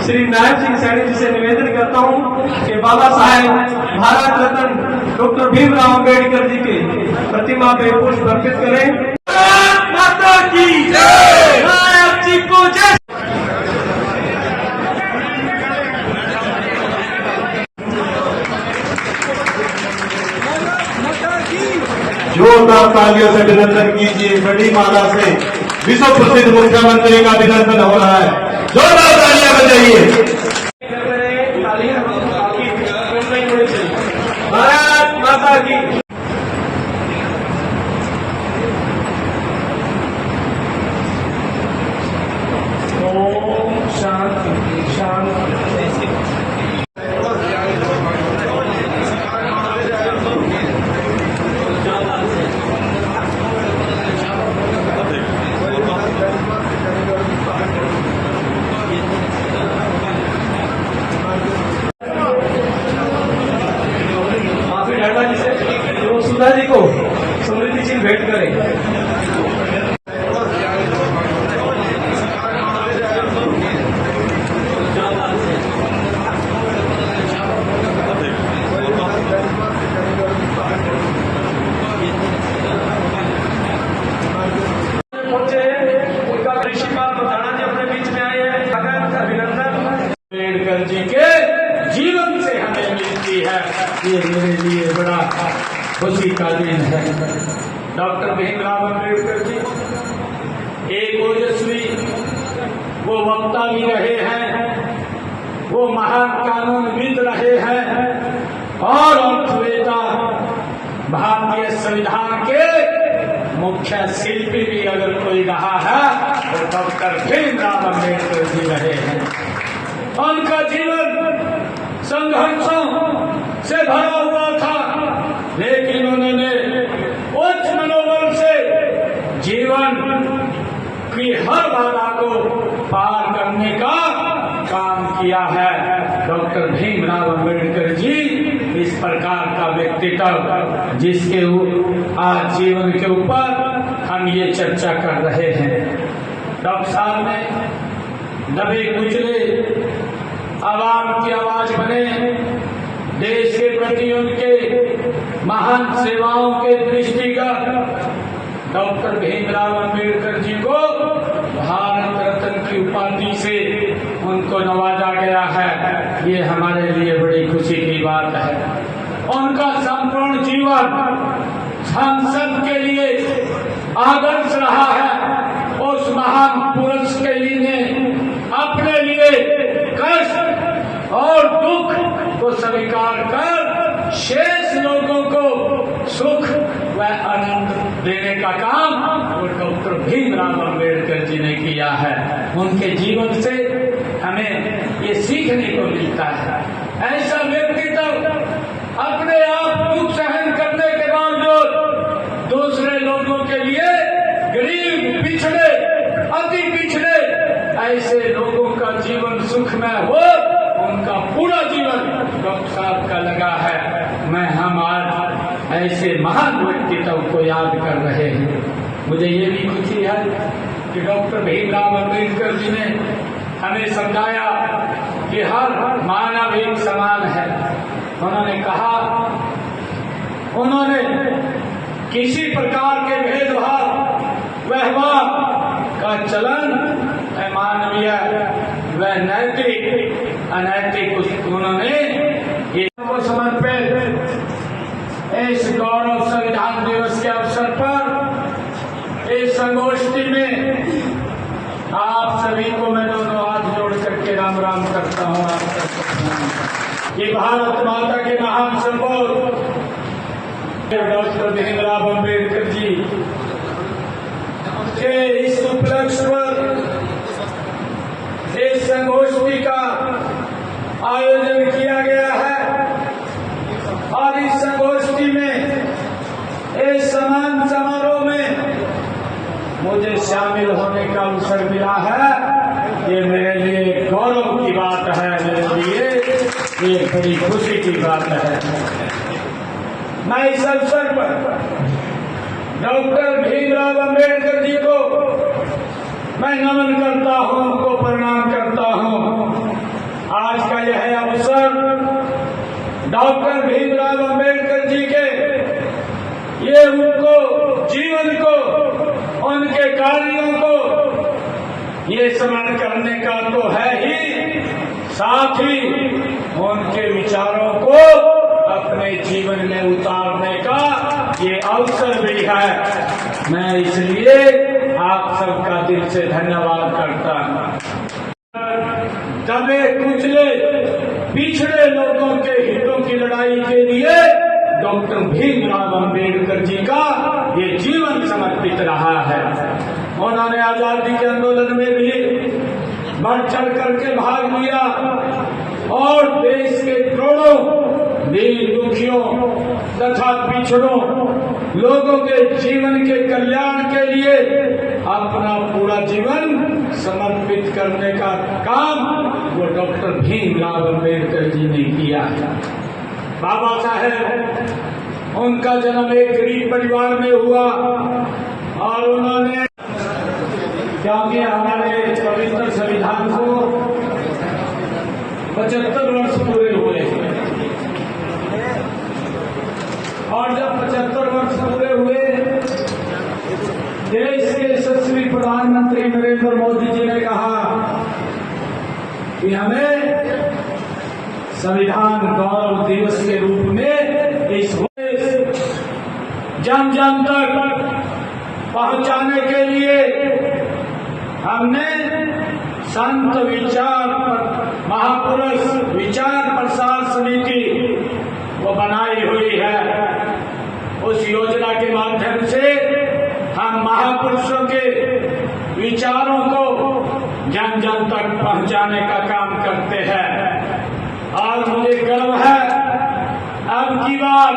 श्री नायब सिंह सैनी जी से निवेदन करता हूं कि बाबा साहेब भारत रत्न डॉक्टर भीमराव अम्बेडकर जी की प्रतिमा पे पुष्प अर्पित करें। माता की जय, नायब जी को जय। जोरदार तालियों से अभिनंदन कीजिए। बड़ी माला से विश्व प्रसिद्ध मुख्यमंत्री का अभिनंदन हो रहा है। जोरदार तालियां बजाइए। भारत माता की। ओम शांति शांति। सुधा जी को समृद्धि चिन्ह भेंट करें। पहुंचे उनका प्रिंसिपल बताना जी अपने बीच में आए हैं। अभिनंदन। अम्बेडकर जी के जीवन से हमें मिलती है, ये मेरे लिए बड़ा खुशी का दिन है। डॉक्टर भीमराव अम्बेडकर जी एक ओजस्वी वो वक्ता भी रहे हैं, वो महान कानूनविद रहे हैं और अर्थवेता, भारतीय संविधान के मुख्य शिल्पी भी अगर कोई रहा है तो डॉक्टर भीमराव अम्बेडकर जी रहे हैं। उनका जीवन संघर्षों से भरा हुआ था, लेकिन उन्होंने उच्च मनोबल से जीवन की हर बाधा को पार करने का काम किया है। डॉक्टर भीमराव अम्बेडकर जी इस प्रकार का व्यक्तित्व जिसके आज जीवन के ऊपर हम ये चर्चा कर रहे हैं। डॉक्टर साहब ने दबे कुचले आवाम की आवाज बने, देश के प्रति उनके महान सेवाओं के दृष्टिगत डॉक्टर भीमराव अम्बेडकर जी को भारत रत्न की उपाधि से उनको नवाजा गया है। ये हमारे लिए बड़ी खुशी की बात है। उनका संपूर्ण जीवन हम सब के लिए आदर्श रहा है। उस महान पुरुष के लिए अपने लिए कष्ट और दुख को स्वीकार कर शेष लोगों को सुख व आनंद देने का काम वो डॉक्टर भीमराव अम्बेडकर जी ने किया है। उनके जीवन से हमें ये सीखने को मिलता है। ऐसा व्यक्तित्व अपने आप दुख सहन करने के बावजूद दूसरे लोगों के लिए गरीब, पिछड़े, अति पिछड़े ऐसे लोगों का जीवन सुखमय हो, उनका पूरा जीवन डॉक्टर साहब का लगा है। मैं हम आज ऐसे महान व्यक्तित्व को याद कर रहे हैं। मुझे ये भी खुशी है कि डॉक्टर भीमराव अम्बेडकर जी ने हमें समझाया कि हर मानव एक समान है। उन्होंने कहा, उन्होंने किसी प्रकार के भेदभाव व्यवहार का चलन मानवीय व नैतिक अनैतिक उन्होंने को समर्पित इस गौरव संविधान दिवस के अवसर पर इस संगोष्ठी में आप सभी को मैं दोनों हाथ जोड़ करके राम राम करता हूँ। ये भारत माता के महान सपूत डॉक्टर भीमराव अम्बेडकर जी के इस उपलक्ष्य पर इस संगोष्ठी का आयोजन किया गया है और इस संगोष्ठी में इस सम्मान समारोह में मुझे शामिल होने का अवसर मिला है। ये मेरे लिए गौरव की बात है, मेरे लिए ये बड़ी खुशी की बात है। मैं इस अवसर पर डॉक्टर भीमराव अम्बेडकर जी को मैं नमन करता हूं, उनको प्रणाम करता हूं। ये स्मरण करने का तो है ही, साथ ही उनके विचारों को अपने जीवन में उतारने का ये अवसर भी है। मैं इसलिए आप सबका दिल से धन्यवाद करता हूँ। दबे कुचले पिछड़े लोगों के हितों की लड़ाई के लिए डॉक्टर भीमराव अंबेडकर जी का ये जीवन समर्पित रहा है। उन्होंने आजादी के आंदोलन में भी बढ़ चढ़ करके भाग लिया और देश के करोड़ों दीन दुखियों तथा पिछड़ों लोगों के जीवन के कल्याण के लिए अपना पूरा जीवन समर्पित करने का काम वो डॉक्टर भीमराव अंबेडकर जी ने किया है। बाबा साहेब उनका जन्म एक गरीब परिवार में हुआ और उन्होंने, क्योंकि हमारे पवित्र संविधान को 75 वर्ष पूरे हुए और जब 75 वर्ष पूरे हुए देश के यशस्वी प्रधानमंत्री नरेंद्र मोदी जी ने कहा कि हमें संविधान गौरव दिवस के रूप में इस जन जन तक पहुंचाने के लिए हमने संत विचार महापुरुष विचार प्रसार समिति वो बनाई हुई है। उस योजना के माध्यम से हम महापुरुषों के विचारों को जन जन तक पहुंचाने का काम करते हैं और मुझे गर्व है अब की बार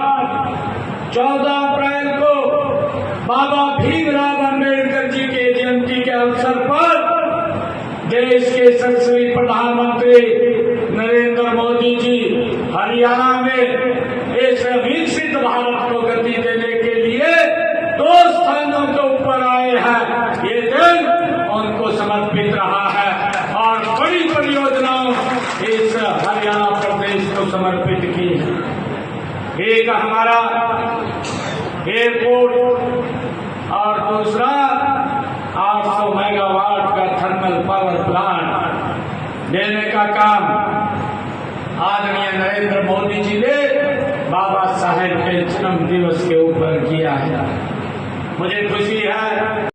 14 अप्रैल को बाबा भीमराव अंबेडकर जी के जयंती के अवसर पर देश के यशस्वी प्रधानमंत्री नरेंद्र मोदी जी हरियाणा में इस विकसित भारत को गति देने के लिए 2 स्थानों के ऊपर आए हैं। ये दिन उनको समर्पित रहा है और बड़ी परियोजनाओं इस हरियाणा प्रदेश को समर्पित की है। एक हमारा एयरपोर्ट और दूसरा 800 मेगावाट का थर्मल पावर प्लांट देने का काम आदरणीय नरेंद्र मोदी जी ने बाबा साहेब के जन्म दिवस के ऊपर किया है। मुझे खुशी है